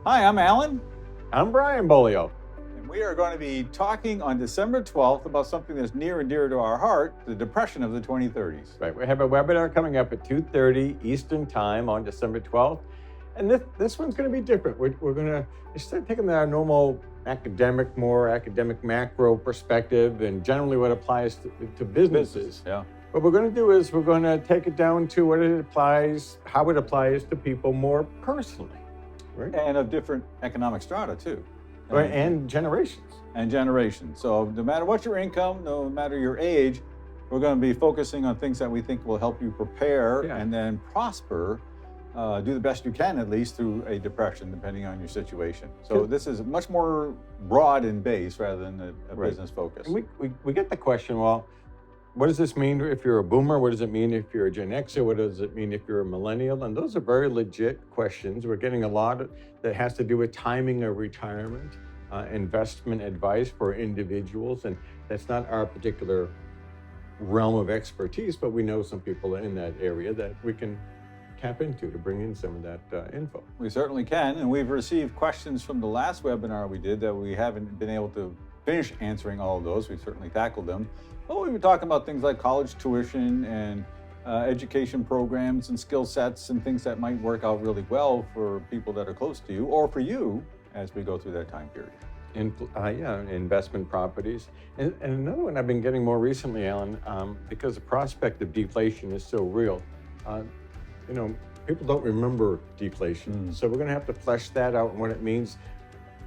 Hi, I'm Alan. I'm Beaulieu Beaulieu. And we are going to be talking on December 12th about something that's near and dear to our heart, the Depression of the 2030s. Right, we have a webinar coming up at 2:30 Eastern Time on December 12th. And this one's going to be different. We're going to, instead of taking our normal more academic macro perspective and generally what applies to businesses. Yeah. What we're going to do is we're going to take it down to how it applies to people more personally. Right? And of different economic strata, too. Right, and generations. So no matter what your income, no matter your age, we're going to be focusing on things that we think will help you prepare and then prosper, do the best you can, at least, through a depression, depending on your situation. So this is much more broad in base rather than a business focus. And we get the question, well, what does this mean if you're a boomer? What does it mean if you're a Gen Xer? What does it mean if you're a millennial? And those are very legit questions. We're getting a lot that has to do with timing of retirement, investment advice for individuals. And that's not our particular realm of expertise, but we know some people in that area that we can tap into to bring in some of that info. We certainly can. And we've received questions from the last webinar we did that we haven't been able to finish answering all of those. We've certainly tackled them. But we were talking about things like college tuition and education programs and skill sets and things that might work out really well for people that are close to you or for you as we go through that time period. Investment properties. And another one I've been getting more recently, Alan, because the prospect of deflation is so real. People don't remember deflation. So we're going to have to flesh that out and what it means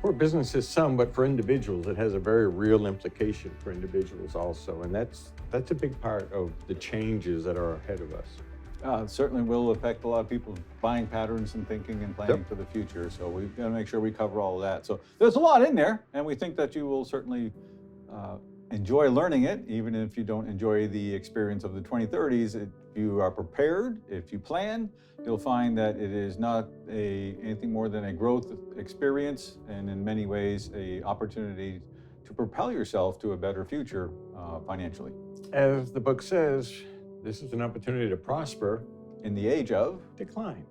for businesses, but for individuals, it has a very real implication for individuals also. And that's a big part of the changes that are ahead of us. It certainly will affect a lot of people's buying patterns and thinking and planning for the future. So we've got to make sure we cover all of that. So there's a lot in there, and we think that you will certainly enjoy learning it, even if you don't enjoy the experience of the 2030s. If you are prepared, if you plan, you'll find that it is not anything more than a growth experience, and in many ways, a opportunity to propel yourself to a better future financially. As the book says, this is an opportunity to prosper in the age of decline.